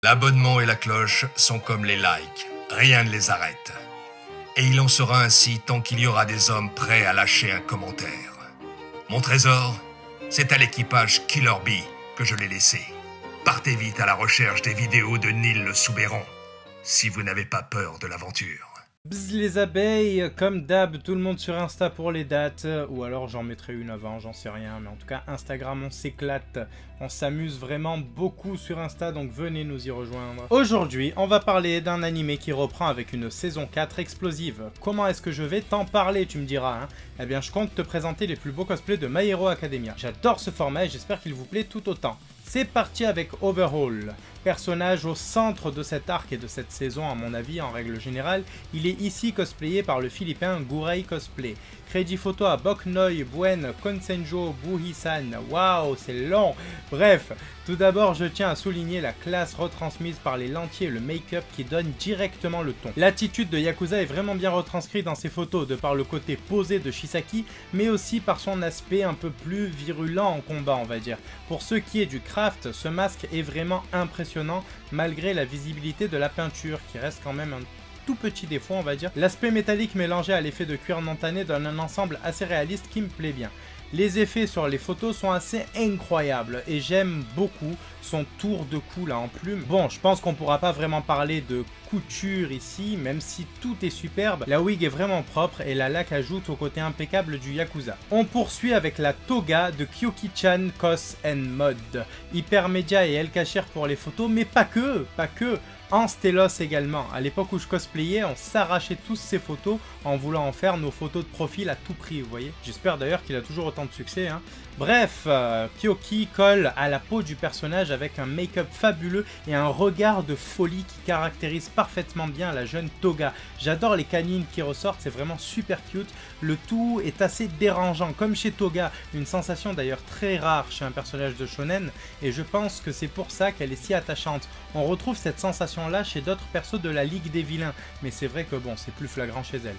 L'abonnement et la cloche sont comme les likes, rien ne les arrête. Et il en sera ainsi tant qu'il y aura des hommes prêts à lâcher un commentaire. Mon trésor, c'est à l'équipage Killer Bee que je l'ai laissé. Partez vite à la recherche des vidéos de Neil le Soubeyran, si vous n'avez pas peur de l'aventure. Bzz les abeilles, comme d'hab, tout le monde sur Insta pour les dates, ou alors j'en mettrai une avant, j'en sais rien, mais en tout cas Instagram on s'éclate, on s'amuse vraiment beaucoup sur Insta, donc venez nous y rejoindre. Aujourd'hui, on va parler d'un animé qui reprend avec une saison 4 explosive. Comment est-ce que je vais t'en parler, tu me diras, hein? Eh bien je compte te présenter les plus beaux cosplays de My Hero Academia. J'adore ce format et j'espère qu'il vous plaît tout autant. C'est parti avec Overhaul, personnage au centre de cet arc et de cette saison à mon avis en règle générale. Il est ici cosplayé par le philippin Gurei Cosplay. Crédit photo à Boknoy Buen Konsenjo Buhisan. Waouh, c'est long. Bref, tout d'abord je tiens à souligner la classe retransmise par les lentilles et le make-up qui donne directement le ton. L'attitude de Yakuza est vraiment bien retranscrite dans ses photos de par le côté posé de Shisaki, mais aussi par son aspect un peu plus virulent en combat on va dire. Pour ce qui est du craft, ce masque est vraiment impressionnant malgré la visibilité de la peinture qui reste quand même un tout petit défaut on va dire. L'aspect métallique mélangé à l'effet de cuir non tanné donne un ensemble assez réaliste qui me plaît bien. Les effets sur les photos sont assez incroyables et j'aime beaucoup son tour de cou là en plume. Bon, je pense qu'on pourra pas vraiment parler de couture ici, même si tout est superbe. La wig est vraiment propre et la laque ajoute au côté impeccable du Yakuza. On poursuit avec la toga de Kyoki-chan Cos & Mod. Hyper média et El Cacher pour les photos, mais pas que. En Stellos également. À l'époque où je cosplayais, on s'arrachait tous ces photos en voulant en faire nos photos de profil à tout prix, vous voyez. J'espère d'ailleurs qu'il a toujours autant de succès, hein. Bref, Kyoki colle à la peau du personnage avec un make-up fabuleux et un regard de folie qui caractérise parfaitement bien la jeune Toga. J'adore les canines qui ressortent, c'est vraiment super cute. Le tout est assez dérangeant, comme chez Toga, une sensation d'ailleurs très rare chez un personnage de shonen, et je pense que c'est pour ça qu'elle est si attachante. On retrouve cette sensation-là chez d'autres persos de la Ligue des Vilains, mais c'est vrai que bon, c'est plus flagrant chez elle.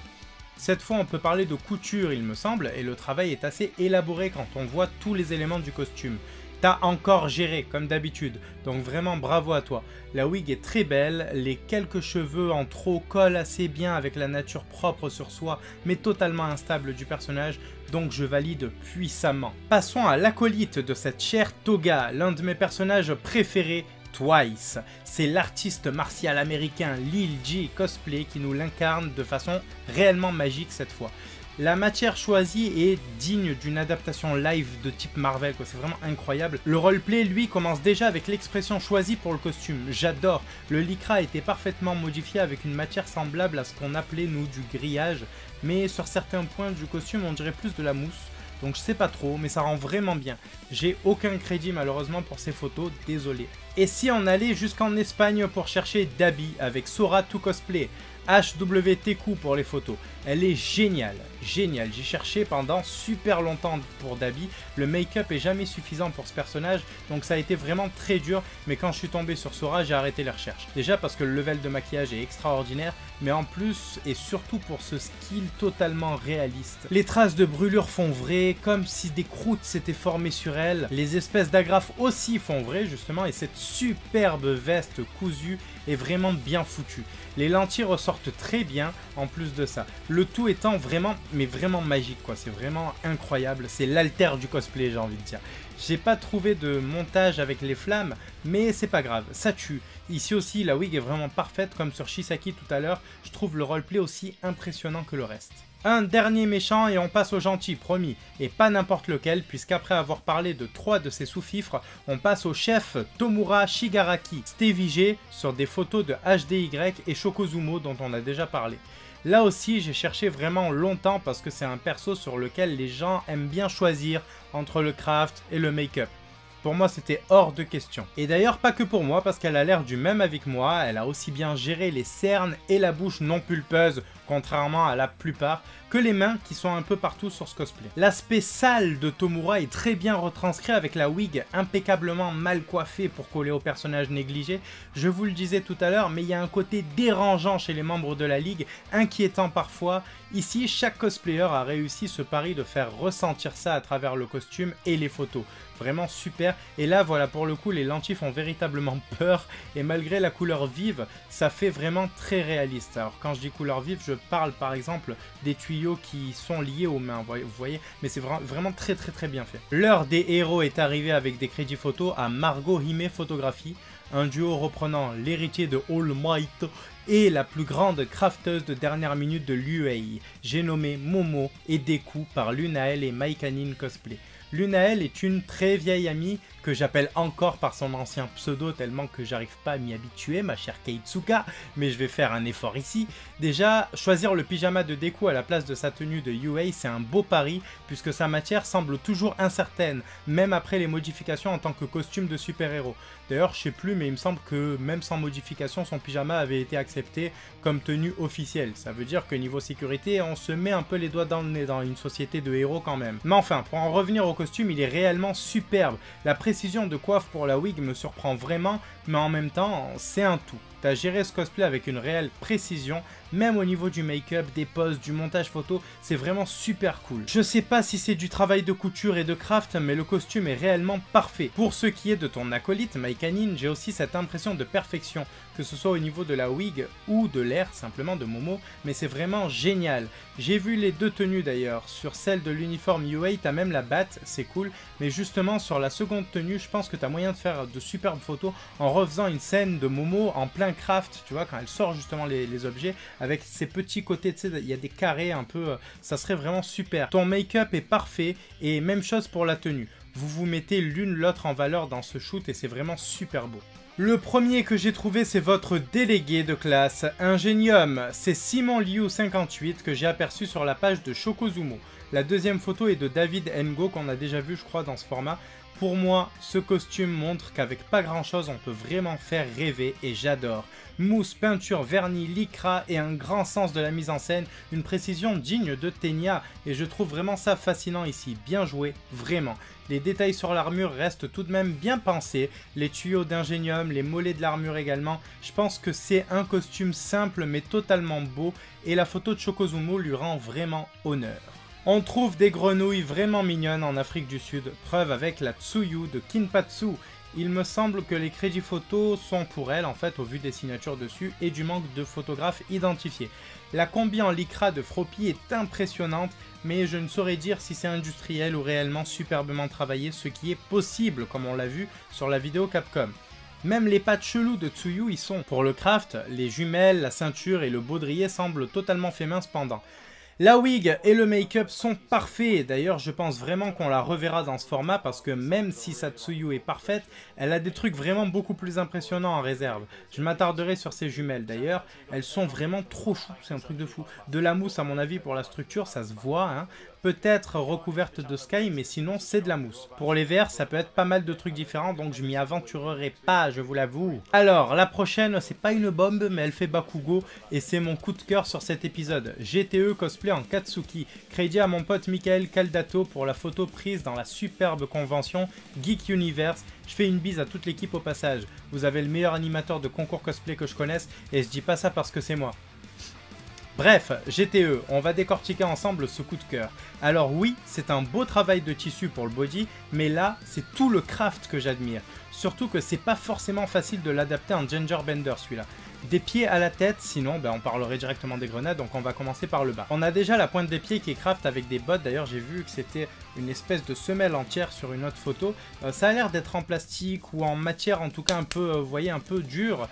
Cette fois on peut parler de couture il me semble, et le travail est assez élaboré quand on voit tous les éléments du costume. T'as encore géré comme d'habitude, donc vraiment bravo à toi. La wig est très belle, les quelques cheveux en trop collent assez bien avec la nature propre sur soi mais totalement instable du personnage, donc je valide puissamment. Passons à l'acolyte de cette chère Toga, l'un de mes personnages préférés, Twice. C'est l'artiste martial américain Lil G Cosplay qui nous l'incarne de façon réellement magique cette fois. La matière choisie est digne d'une adaptation live de type Marvel, quoi. C'est vraiment incroyable. Le roleplay, lui, commence déjà avec l'expression choisie pour le costume. J'adore. Le lycra a été parfaitement modifié avec une matière semblable à ce qu'on appelait, nous, du grillage. Mais sur certains points du costume, on dirait plus de la mousse. Donc je sais pas trop, mais ça rend vraiment bien. J'ai aucun crédit malheureusement pour ces photos, désolé. Et si on allait jusqu'en Espagne pour chercher Dabi avec Sora to Cosplay, HWTQ pour les photos. Elle est géniale, géniale. J'ai cherché pendant super longtemps pour Dabi. Le make-up est jamais suffisant pour ce personnage, donc ça a été vraiment très dur. Mais quand je suis tombé sur Sora, j'ai arrêté les recherches. Déjà parce que le level de maquillage est extraordinaire, mais en plus et surtout pour ce skill totalement réaliste. Les traces de brûlure font vrai, comme si des croûtes s'étaient formées sur elle. Les espèces d'agrafes aussi font vrai justement, et cette superbe veste cousue est vraiment bien foutue. Les lentilles ressortent très bien en plus de ça. Le tout étant vraiment, mais vraiment magique quoi. C'est vraiment incroyable. C'est l'alter du cosplay j'ai envie de dire. J'ai pas trouvé de montage avec les flammes, mais c'est pas grave, ça tue. Ici aussi la wig est vraiment parfaite comme sur Shisaki tout à l'heure. Je trouve le roleplay aussi impressionnant que le reste. Un dernier méchant et on passe au gentil, promis, et pas n'importe lequel, puisqu'après avoir parlé de 3 de ses sous-fifres, on passe au chef Tomura Shigaraki, Stevie G, sur des photos de HDY et Shokozumo dont on a déjà parlé. Là aussi j'ai cherché vraiment longtemps parce que c'est un perso sur lequel les gens aiment bien choisir entre le craft et le make-up. Pour moi c'était hors de question. Et d'ailleurs pas que pour moi parce qu'elle a l'air du même avis que moi, elle a aussi bien géré les cernes et la bouche non pulpeuse, contrairement à la plupart. que les mains qui sont un peu partout sur ce cosplay. L'aspect sale de Tomura est très bien retranscrit avec la wig impeccablement mal coiffée pour coller au personnage négligé. Je vous le disais tout à l'heure, mais il y a un côté dérangeant chez les membres de la ligue, inquiétant parfois. Ici, chaque cosplayer a réussi ce pari de faire ressentir ça à travers le costume et les photos. Vraiment super. Et là, voilà, pour le coup, les lentilles font véritablement peur. Et malgré la couleur vive, ça fait vraiment très réaliste. Alors, quand je dis couleur vive, je parle par exemple des tuyaux qui sont liés aux mains. Vous voyez, mais c'est vraiment très bien fait. L'heure des héros est arrivée avec des crédits photos à Margot Hime Photographie. Un duo reprenant l'héritier de All Might et la plus grande crafteuse de dernière minute de l'UAE. J'ai nommé Momo et Deku par Lunael et Maikanin Cosplay. Lunael est une très vieille amie que j'appelle encore par son ancien pseudo tellement que j'arrive pas à m'y habituer, ma chère Keitsuka, mais je vais faire un effort ici. Déjà, choisir le pyjama de Deku à la place de sa tenue de UA, c'est un beau pari puisque sa matière semble toujours incertaine, même après les modifications en tant que costume de super-héros. D'ailleurs, je sais plus, mais il me semble que même sans modification, son pyjama avait été accepté comme tenue officielle. Ça veut dire que niveau sécurité, on se met un peu les doigts dans le nez dans une société de héros quand même. Mais enfin, pour en revenir au costume, il est réellement superbe. La précision de coiffe pour la wig me surprend vraiment, mais en même temps, c'est un tout. T'as géré ce cosplay avec une réelle précision, même au niveau du make-up, des poses, du montage photo, c'est vraiment super cool. Je sais pas si c'est du travail de couture et de craft, mais le costume est réellement parfait. Pour ce qui est de ton acolyte, Maikanin, j'ai aussi cette impression de perfection, que ce soit au niveau de la wig ou de l'air simplement de Momo, mais c'est vraiment génial. J'ai vu les deux tenues d'ailleurs, sur celle de l'uniforme UA, t'as même la batte, c'est cool, mais justement sur la seconde tenue, je pense que t'as moyen de faire de superbes photos en refaisant une scène de Momo en plein craft, tu vois, quand elle sort justement les objets, avec ses petits côtés, tu sais, il y a des carrés un peu, ça serait vraiment super. Ton make-up est parfait, et même chose pour la tenue. Vous vous mettez l'une l'autre en valeur dans ce shoot, et c'est vraiment super beau. Le premier que j'ai trouvé, c'est votre délégué de classe, Ingenium. C'est Simon Liu 58 que j'ai aperçu sur la page de Shokozumo. La deuxième photo est de David Ngo qu'on a déjà vu je crois dans ce format. Pour moi, ce costume montre qu'avec pas grand chose, on peut vraiment faire rêver et j'adore. Mousse, peinture, vernis, lycra et un grand sens de la mise en scène, une précision digne de Tenya et je trouve vraiment ça fascinant ici, bien joué, vraiment. Les détails sur l'armure restent tout de même bien pensés, les tuyaux d'ingénium, les mollets de l'armure également, je pense que c'est un costume simple mais totalement beau et la photo de Shokozumo lui rend vraiment honneur. On trouve des grenouilles vraiment mignonnes en Afrique du Sud, preuve avec la Tsuyu de Kinpatsu. Il me semble que les crédits photos sont pour elle en fait au vu des signatures dessus et du manque de photographes identifiés. La combi en lycra de Froppy est impressionnante, mais je ne saurais dire si c'est industriel ou réellement superbement travaillé, ce qui est possible comme on l'a vu sur la vidéo Capcom. Même les pattes cheloues de Tsuyu y sont. Pour le craft, les jumelles, la ceinture et le baudrier semblent totalement faits main cependant. La wig et le make-up sont parfaits, d'ailleurs je pense vraiment qu'on la reverra dans ce format parce que même si sa Tsuyu est parfaite, elle a des trucs vraiment beaucoup plus impressionnants en réserve. Je m'attarderai sur ces jumelles d'ailleurs, elles sont vraiment trop chou, c'est un truc de fou. De la mousse à mon avis pour la structure, ça se voit, hein. Peut-être recouverte de sky, mais sinon c'est de la mousse. Pour les verres, ça peut être pas mal de trucs différents, donc je m'y aventurerai pas, je vous l'avoue. Alors, la prochaine, c'est pas une bombe, mais elle fait Bakugo, et c'est mon coup de cœur sur cet épisode. GTE cosplay en Katsuki, crédit à mon pote Michael Caldato pour la photo prise dans la superbe convention Geek Universe. Je fais une bise à toute l'équipe au passage. Vous avez le meilleur animateur de concours cosplay que je connaisse, et je dis pas ça parce que c'est moi. Bref, GTE, on va décortiquer ensemble ce coup de cœur. Alors oui, c'est un beau travail de tissu pour le body, mais là, c'est tout le craft que j'admire. Surtout que c'est pas forcément facile de l'adapter en genderbender celui-là. Des pieds à la tête, sinon on parlerait directement des grenades, donc on va commencer par le bas. On a déjà la pointe des pieds qui est craft avec des bottes, d'ailleurs j'ai vu que c'était une espèce de semelle entière sur une autre photo. Ça a l'air d'être en plastique ou en matière en tout cas un peu, vous voyez, un peu dure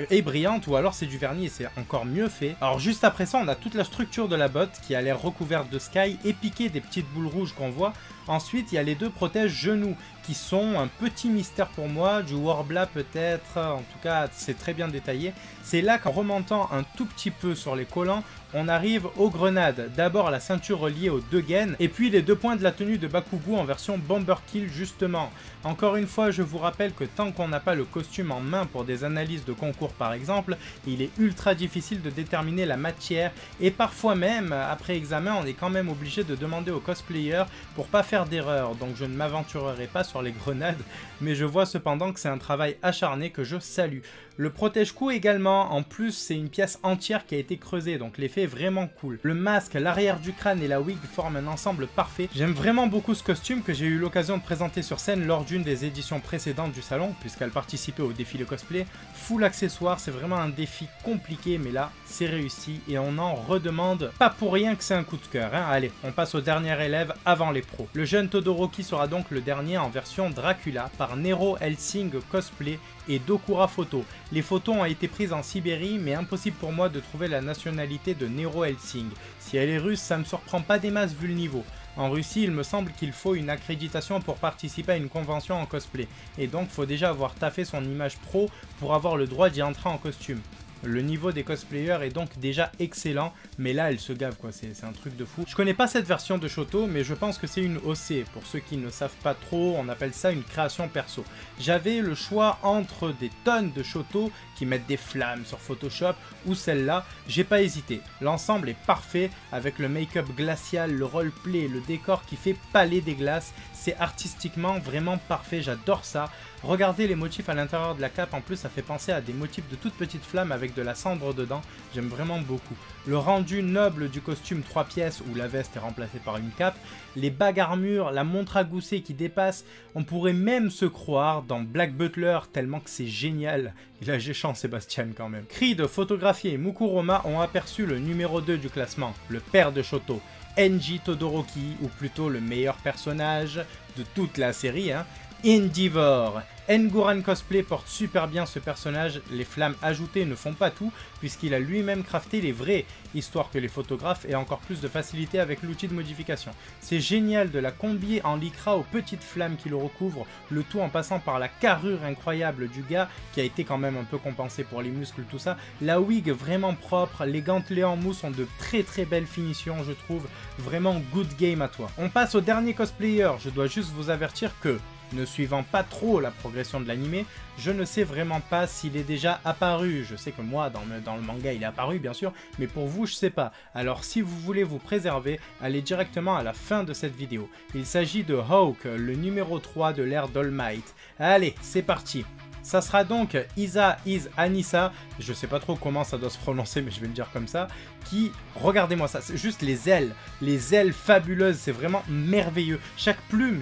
et brillante, ou alors c'est du vernis et c'est encore mieux fait. Alors juste après ça, on a toute la structure de la botte qui a l'air recouverte de sky et piquée des petites boules rouges qu'on voit. Ensuite, il y a les deux protèges genoux qui sont un petit mystère pour moi, du Worbla peut-être, en tout cas c'est très bien détaillé. C'est là qu'en remontant un tout petit peu sur les collants, on arrive aux grenades. D'abord la ceinture reliée aux deux gaines, et puis les 2 points de la tenue de Bakugo en version Bomber Kill justement. Encore une fois, je vous rappelle que tant qu'on n'a pas le costume en main pour des analyses de concours par exemple, il est ultra difficile de déterminer la matière, et parfois même, après examen, on est quand même obligé de demander aux cosplayers pour pas faire d'erreur, donc je ne m'aventurerai pas sur les grenades, mais je vois cependant que c'est un travail acharné que je salue. Le protège-cou également, en plus c'est une pièce entière qui a été creusée, donc l'effet est vraiment cool. Le masque, l'arrière du crâne et la wig forment un ensemble parfait. J'aime vraiment beaucoup ce costume que j'ai eu l'occasion de présenter sur scène lors d'une des éditions précédentes du salon, puisqu'elle participait au défi le cosplay. Full accessoire, c'est vraiment un défi compliqué, mais là c'est réussi et on en redemande. Pas pour rien que c'est un coup de cœur, hein. Allez, on passe au dernier élève avant les pros. Le jeune Todoroki sera donc le dernier en version Dracula par Nero Helsing Cosplay et Dokura Photo. Les photos ont été prises en Sibérie, mais impossible pour moi de trouver la nationalité de Nero Helsing. Si elle est russe, ça me surprend pas des masses vu le niveau. En Russie, il me semble qu'il faut une accréditation pour participer à une convention en cosplay, et donc faut déjà avoir taffé son image pro pour avoir le droit d'y entrer en costume. Le niveau des cosplayers est donc déjà excellent, mais là elle se gave quoi, c'est un truc de fou. Je connais pas cette version de Shoto, mais je pense que c'est une OC. Pour ceux qui ne savent pas trop, on appelle ça une création perso. J'avais le choix entre des tonnes de Shoto qui mettent des flammes sur Photoshop ou celle-là, j'ai pas hésité. L'ensemble est parfait avec le make-up glacial, le roleplay, le décor qui fait pâler des glaces. C'est artistiquement vraiment parfait, j'adore ça. Regardez les motifs à l'intérieur de la cape, en plus ça fait penser à des motifs de toutes petites flammes avec de la cendre dedans, j'aime vraiment beaucoup. Le rendu noble du costume 3 pièces où la veste est remplacée par une cape, les bagues armures, la montre à gousset qui dépasse, on pourrait même se croire dans Black Butler tellement que c'est génial. Il a géchant Sébastien quand même. Creed, Photographié et Mukuroma ont aperçu le numéro 2 du classement, le père de Shoto, Enji Todoroki, ou plutôt le meilleur personnage de toute la série, hein, Endeavor. Nguran Cosplay porte super bien ce personnage, les flammes ajoutées ne font pas tout puisqu'il a lui-même crafté les vrais, histoire que les photographes aient encore plus de facilité avec l'outil de modification. C'est génial de la combier en lycra aux petites flammes qui le recouvrent, le tout en passant par la carrure incroyable du gars qui a été quand même un peu compensé pour les muscles tout ça, la wig vraiment propre, les gantelets en mousse ont de très belles finitions je trouve, vraiment good game à toi. On passe au dernier cosplayer, je dois juste vous avertir que ne suivant pas trop la progression de l'anime, je ne sais vraiment pas s'il est déjà apparu. Je sais que moi, dans le manga, il est apparu, bien sûr, mais pour vous, je sais pas. Alors, si vous voulez vous préserver, allez directement à la fin de cette vidéo. Il s'agit de Hawk, le numéro 3 de l'ère d'All Might. Allez, c'est parti. Ça sera donc Isa Is Anissa, je sais pas trop comment ça doit se prononcer mais je vais le dire comme ça, qui, regardez-moi ça, c'est juste les ailes fabuleuses, c'est vraiment merveilleux. Chaque plume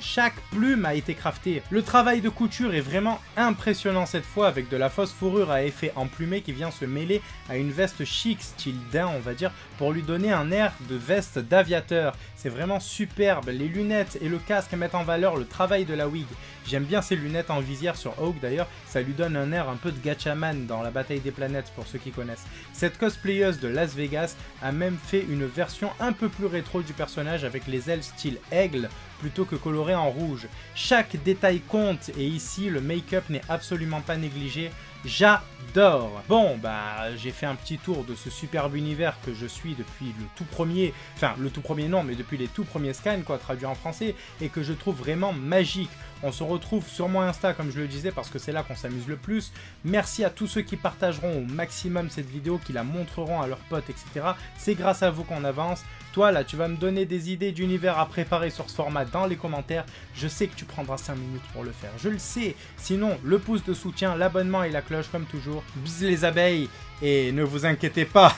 a été craftée. Le travail de couture est vraiment impressionnant cette fois avec de la fausse fourrure à effet emplumé qui vient se mêler à une veste chic, style daim on va dire, pour lui donner un air de veste d'aviateur. C'est vraiment superbe, les lunettes et le casque mettent en valeur le travail de la wig. J'aime bien ces lunettes en visière sur Hawk d'ailleurs, ça lui donne un air un peu de Gatchaman dans la bataille des planètes pour ceux qui connaissent. Cette cosplayeuse de Las Vegas a même fait une version un peu plus rétro du personnage avec les ailes style aigle plutôt que colorées en rouge. Chaque détail compte et ici le make-up n'est absolument pas négligé. J'adore. Bon, bah j'ai fait un petit tour de ce superbe univers que je suis depuis le tout premier, enfin le tout premier non, mais depuis les tout premiers scans quoi, traduits en français, et que je trouve vraiment magique. On se retrouve sur mon Insta comme je le disais parce que c'est là qu'on s'amuse le plus. Merci à tous ceux qui partageront au maximum cette vidéo, qui la montreront à leurs potes, etc. C'est grâce à vous qu'on avance. Toi là, tu vas me donner des idées d'univers à préparer sur ce format dans les commentaires. Je sais que tu prendras 5 minutes pour le faire, je le sais. Sinon, le pouce de soutien, l'abonnement et la cloche comme toujours. Bzzz les abeilles. Et ne vous inquiétez pas,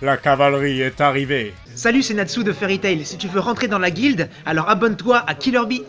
la cavalerie est arrivée. Salut, c'est Natsu de Fairy Tail. Si tu veux rentrer dans la guilde, alors abonne-toi à Killer Bee.